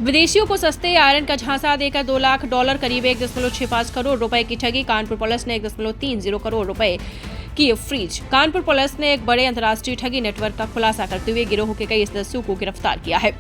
विदेशियों को सस्ते आयरन का झांसा देकर $2 लाख करीब 1.65 करोड़ रुपए की ठगी। कानपुर पुलिस ने 1.30 करोड़ रुपए की फ्रीज। कानपुर पुलिस ने एक बड़े अंतर्राष्ट्रीय ठगी नेटवर्क का खुलासा करते हुए गिरोह के कई सदस्यों को गिरफ्तार किया है।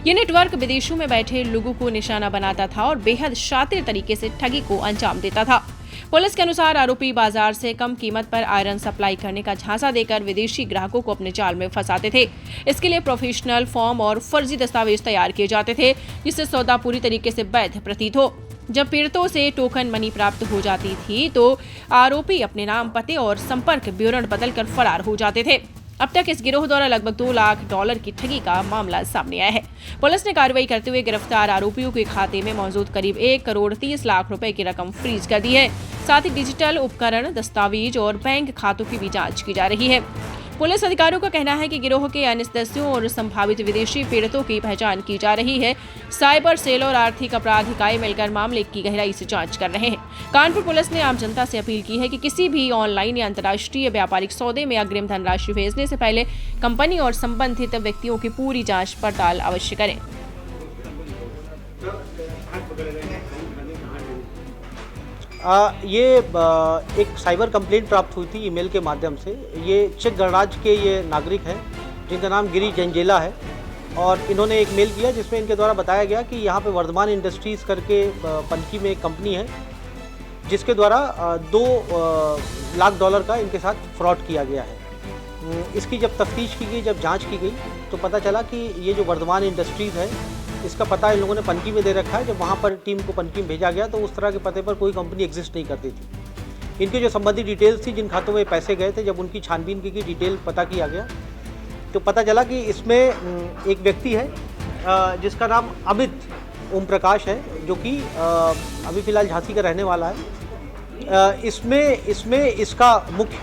ये नेटवर्क विदेशों में बैठे लोगों को निशाना बनाता था और बेहद शातिर तरीके से ठगी को अंजाम देता था। पुलिस के अनुसार आरोपी बाजार से कम कीमत पर आयरन सप्लाई करने का झांसा देकर विदेशी ग्राहकों को अपने जाल में फंसाते थे। इसके लिए प्रोफेशनल फॉर्म और फर्जी दस्तावेज तैयार किए जाते थे, जिससे सौदा पूरी तरीके से वैध प्रतीत हो। जब पीड़ितों से टोकन मनी प्राप्त हो जाती थी तो आरोपी अपने नाम, पते और संपर्क विवरण बदलकर फरार हो जाते थे। अब तक इस गिरोह द्वारा लगभग $2 लाख की ठगी का मामला सामने आया है। पुलिस ने कार्रवाई करते हुए गिरफ्तार आरोपियों के खाते में मौजूद करीब 1.30 करोड़ रुपए की रकम फ्रीज कर दी है। साथ ही डिजिटल उपकरण, दस्तावेज और बैंक खातों की भी जांच की जा रही है। पुलिस अधिकारियों का कहना है कि गिरोह के अन्य सदस्यों और संभावित विदेशी पीड़ितों की पहचान की जा रही है। साइबर सेल और आर्थिक अपराध इकाई मिलकर मामले की गहराई से जांच कर रहे हैं। कानपुर पुलिस ने आम जनता से अपील की है कि किसी भी ऑनलाइन या अंतर्राष्ट्रीय व्यापारिक सौदे में अग्रिम धनराशि भेजने से पहले कंपनी और संबंधित व्यक्तियों की पूरी जांच पड़ताल अवश्य करें। एक साइबर कंप्लेंट प्राप्त हुई थी ईमेल के माध्यम से। ये चेक गणराज्य के ये नागरिक हैं जिनका नाम गिरी जंजेला है, और इन्होंने एक मेल किया जिसमें इनके द्वारा बताया गया कि यहाँ पे वर्धमान इंडस्ट्रीज़ करके पनकी में एक कंपनी है जिसके द्वारा $2 लाख का इनके साथ फ्रॉड किया गया है। इसकी जब तफ्तीश की गई, जब जाँच की गई तो पता चला कि ये जो वर्धमान इंडस्ट्रीज़ है इसका पता इन लोगों ने पनकी में दे रखा है। जब वहाँ पर टीम को पनकी में भेजा गया तो उस तरह के पते पर कोई कंपनी एग्जिस्ट नहीं करती थी। इनके जो संबंधित डिटेल्स थी, जिन खातों में पैसे गए थे, जब उनकी छानबीन की डिटेल पता किया गया तो पता चला कि इसमें एक व्यक्ति है जिसका नाम अमित ओम प्रकाश है, जो कि अभी फ़िलहाल झांसी का रहने वाला है। इसमें इसका मुख्य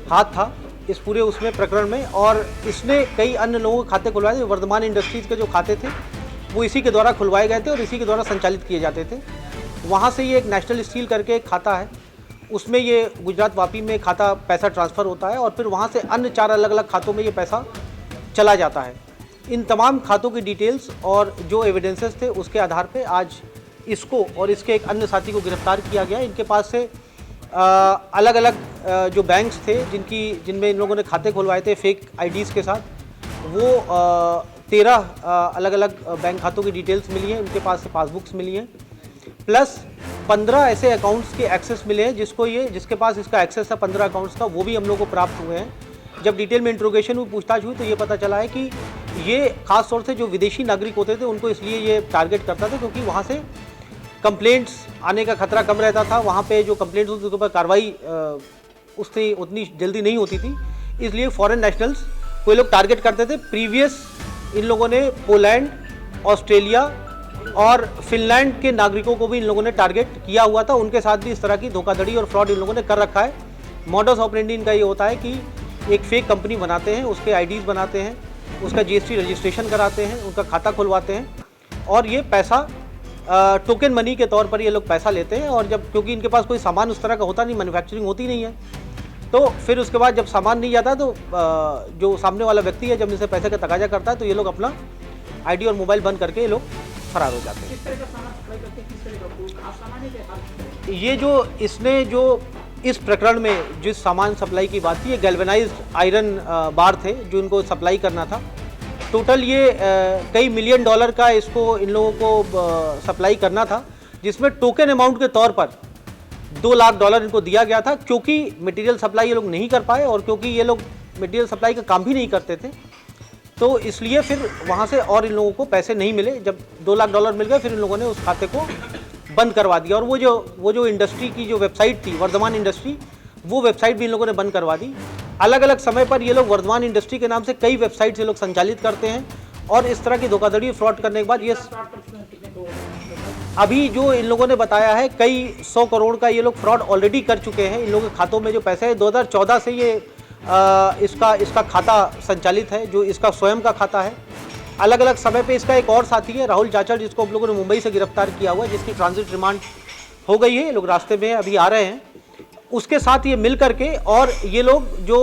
हाथ था इस पूरे उसमें प्रकरण में, और इसने कई अन्य लोगों के खाते खुलवाए थे। वर्धमान इंडस्ट्रीज़ के जो खाते थे वो इसी के द्वारा खुलवाए गए थे और इसी के द्वारा संचालित किए जाते थे। वहाँ से ये एक नेशनल स्टील करके एक खाता है, उसमें ये गुजरात वापी में खाता पैसा ट्रांसफ़र होता है और फिर वहाँ से अन्य 4 अलग अलग खातों में ये पैसा चला जाता है। इन तमाम खातों की डिटेल्स और जो एविडेंसेस थे उसके आधार पे आज इसको और इसके एक अन्य साथी को गिरफ्तार किया गया। इनके पास से अलग अलग जो बैंक्स थे जिनमें इन लोगों ने खाते खुलवाए थे फेक आईडीज़ के साथ, वो 13 अलग अलग बैंक खातों की डिटेल्स मिली हैं। इनके पास से पासबुक्स मिली हैं, प्लस 15 ऐसे अकाउंट्स के एक्सेस मिले हैं जिसके पास इसका एक्सेस था 15 अकाउंट्स का, वो भी हम लोग को प्राप्त हुए हैं। जब डिटेल में इंट्रोगेशन में पूछताछ हुई तो ये पता चला है कि ये खास तौर से जो विदेशी नागरिक होते थे उनको इसलिए ये टारगेट करता था क्योंकि वहाँ से कंप्लेंट्स आने का खतरा कम रहता था। वहाँ पे जो कंप्लेंट्स होती उसके ऊपर कार्रवाई उससे उतनी जल्दी नहीं होती थी, इसलिए फॉरेन नेशनल्स को ये लोग टारगेट करते थे। प्रीवियस इन लोगों ने पोलैंड, ऑस्ट्रेलिया और फिनलैंड के नागरिकों को भी इन लोगों ने टारगेट किया हुआ था। उनके साथ भी इस तरह की धोखाधड़ी और फ्रॉड इन लोगों ने कर रखा है। मॉडस ऑपरेंडी इनका ये होता है कि एक फेक कंपनी बनाते हैं, उसके आईडीज़ बनाते हैं, उसका जीएसटी रजिस्ट्रेशन कराते हैं, उनका खाता खुलवाते हैं और ये पैसा टोकन मनी के तौर पर ये लोग पैसा लेते हैं। और जब क्योंकि इनके पास कोई सामान उस तरह का होता नहीं, मैन्युफैक्चरिंग होती नहीं है, तो फिर उसके बाद जब सामान नहीं जाता तो जो सामने वाला व्यक्ति है जब इनसे पैसे का तकाजा करता है तो ये लोग अपना आईडी और मोबाइल बंद करके ये लोग फरार हो जाते हैं। ये जो इसने जो इस प्रकरण में जिस सामान सप्लाई की बात थी, ये गैल्वेनाइज्ड आयरन बार थे जो इनको सप्लाई करना था। टोटल ये कई $1 मिलियन का इसको इन लोगों को सप्लाई करना था, जिसमें टोकन अमाउंट के तौर पर $2 लाख इनको दिया गया था। क्योंकि मटेरियल सप्लाई ये लोग नहीं कर पाए और क्योंकि ये लोग मटेरियल सप्लाई का काम भी नहीं करते थे, तो इसलिए फिर वहाँ से और इन लोगों को पैसे नहीं मिले। जब $2 लाख मिल गए फिर इन लोगों ने उस खाते को बंद करवा दिया। और वो जो इंडस्ट्री की जो वेबसाइट थी, वर्धमान इंडस्ट्री, वो वेबसाइट भी इन लोगों ने बंद करवा दी। अलग अलग समय पर ये लोग वर्धमान इंडस्ट्री के नाम से कई वेबसाइट ये लोग संचालित करते हैं और इस तरह की धोखाधड़ी फ्रॉड करने के बाद ये अभी जो इन लोगों ने बताया है कई 100 करोड़ का ये लोग फ्रॉड ऑलरेडी कर चुके हैं। इन लोगों के खातों में जो पैसे है 2014 से ये इसका खाता संचालित है, जो इसका स्वयं का खाता है। अलग अलग समय पे इसका एक और साथी है राहुल चाचड़, जिसको हम लोगों ने मुंबई से गिरफ्तार किया हुआ है, जिसकी ट्रांजिट रिमांड हो गई है। ये लोग रास्ते में अभी आ रहे हैं। उसके साथ ये मिल करके और ये लोग जो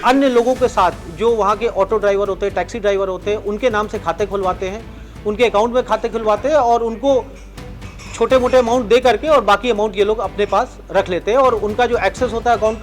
अन्य लोगों के साथ जो वहाँ के ऑटो ड्राइवर होते हैं, टैक्सी ड्राइवर होते हैं, उनके नाम से खाते खुलवाते हैं उनके अकाउंट में खाते खुलवाते हैं और उनको छोटे मोटे अमाउंट दे करके और बाकी अमाउंट ये लोग अपने पास रख लेते हैं और उनका जो एक्सेस होता है अकाउंट